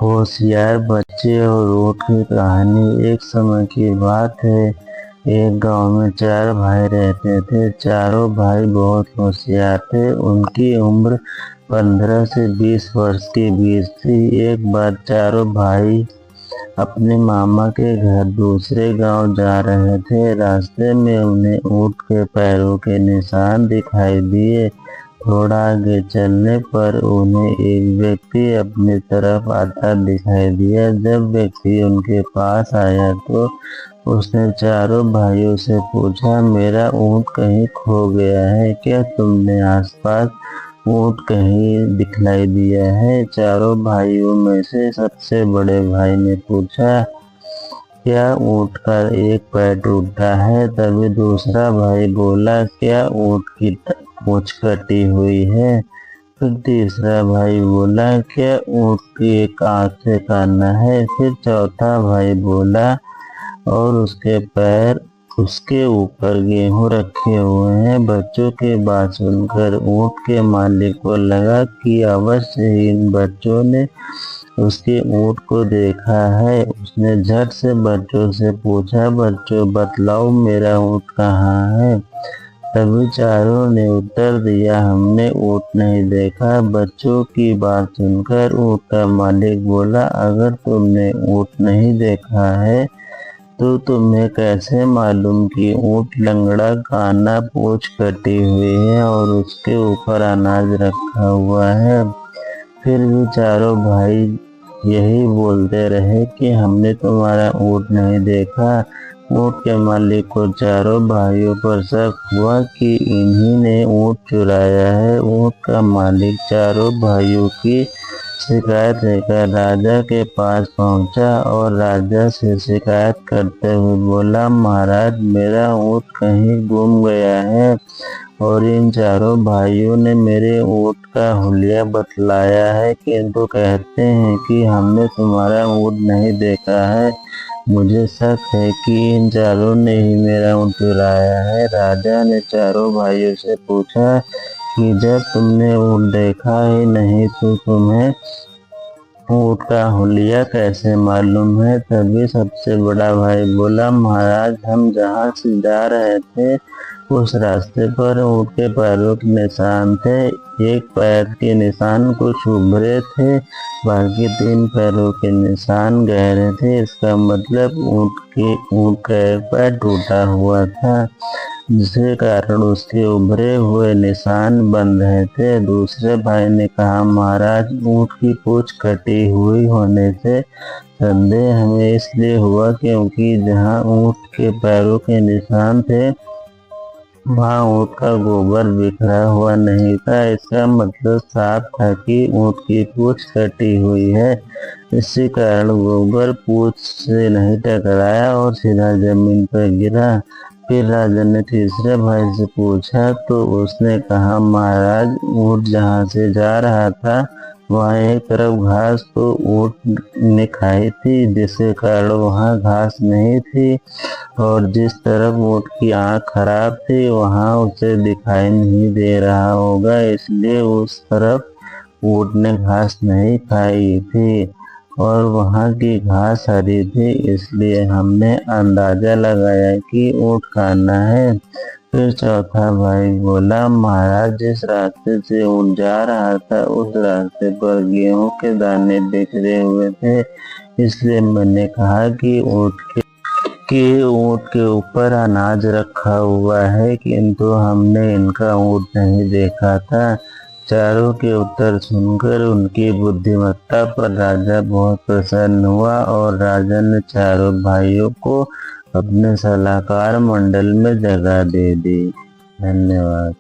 होशियार बच्चे और ऊँट की कहानी। एक समय की बात है, एक गांव में 4 भाई रहते थे। चारों भाई बहुत होशियार थे। उनकी उम्र 15 से 20 वर्ष के बीच थी। एक बार चारों भाई अपने मामा के घर दूसरे गांव जा रहे थे। रास्ते में उन्हें ऊँट के पैरों के निशान दिखाई दिए। थोड़ा आगे चलने पर उन्हें एक व्यक्ति अपनी तरफ आता दिखाई दिया। जब व्यक्ति उनके पास आया तो उसने चारों भाइयों से पूछा, मेरा ऊँट कहीं खो गया है क्या? तुमने आसपास ऊँट कहीं दिखलाई दिया है? चारों भाइयों में से सबसे बड़े भाई ने पूछा, क्या ऊँट का एक पैर टूटा है? तभी दूसरा भाई बोला, क्या ऊँट की पूंछ कटी हुई है? फिर तीसरा भाई बोला, क्या ऊँट की एक आंख से काना है? फिर चौथा भाई बोला, और उसके पैर उसके ऊपर गेहूं रखे हुए हैं। बच्चों के बात सुनकर ऊँट के मालिक को लगा कि अवश्य ही इन बच्चों ने उसके ऊँट को देखा है। उसने झट से बच्चों से पूछा, बच्चों बतलाओ मेरा ऊँट कहाँ है? तभी चारों ने उत्तर दिया, हमने ऊँट नहीं देखा। बच्चों की बात सुनकर ऊँट का मालिक बोला, अगर तुमने ऊँट नहीं देखा है तो तुम्हें कैसे मालूम कि ऊँट लंगड़ा, काना, पूंछ कटी हुई है और उसके ऊपर अनाज रखा हुआ है? फिर भी चारों भाई यही बोलते रहे कि हमने तुम्हारा ऊँट नहीं देखा। ऊँट के मालिक को चारों भाइयों पर शक हुआ कि इन्हीं ने ऊँट चुराया है। ऊँट का मालिक चारों भाइयों की शिकायत लेकर राजा के पास पहुंचा और राजा से शिकायत करते हुए बोला, महाराज मेरा ऊँट कहीं गुम गया है और इन चारों भाइयों ने मेरे ऊँट का हुलिया बतलाया है, किंतु कहते हैं कि हमने तुम्हारा ऊँट नहीं देखा है। मुझे शक है कि इन चारों ने ही मेरा ऊँट चुराया है। राजा ने चारों भाइयों से पूछा कि जब तुमने ऊँट देखा ही नहीं तो तुम्हें ऊँट का हुलिया कैसे मालूम है? तभी सबसे बड़ा भाई बोला, महाराज हम जहाँ से जा रहे थे उस रास्ते पर ऊँट के पैरों के निशान थे। एक पैर के निशान कुछ उभरे थे, बाकी 3 पैरों के निशान गहरे थे। इसका मतलब ऊँट का एक पैर टूटा हुआ था, जिसके कारण उसके उभरे हुए निशान बन रहे थे। दूसरे भाई ने कहा, महाराज ऊँट की पूंछ कटी हुई होने से संदेह हमें इसलिए हुआ क्योंकि जहाँ ऊँट के पैरों के निशान थे वहाँ ऊँट का गोबर बिखरा हुआ नहीं था। इसका मतलब साफ था कि ऊँट की पूंछ कटी हुई है। इसी कारण गोबर पूंछ से नहीं टकराया और सीधा जमीन पर गिरा। फिर राजा ने तीसरे भाई से पूछा तो उसने कहा, महाराज ऊँट जहाँ से जा रहा था वहाँ एक तरफ घास तो ऊँट ने खाई थी, जिसके कारण वहाँ घास नहीं थी, और जिस तरफ ऊँट की आँख खराब थी वहाँ उसे दिखाई नहीं दे रहा होगा, इसलिए उस तरफ ऊँट ने घास नहीं खाई थी और वहाँ की घास हरी थी, इसलिए हमने अंदाजा लगाया कि ऊँट खाना है। फिर चौथा भाई बोला, महाराज जिस रास्ते से ऊँट जा रहा था उस रास्ते पर गेहूं के दाने बिखरे हुए थे, इसलिए मैंने कहा कि ऊँट के ऊपर अनाज रखा हुआ है, किंतु हमने इनका ऊँट नहीं देखा था। चारों के उत्तर सुनकर उनकी बुद्धिमत्ता पर राजा बहुत प्रसन्न हुआ और राजा ने चारों भाइयों को अपने सलाहकार मंडल में जगह दे दी। धन्यवाद।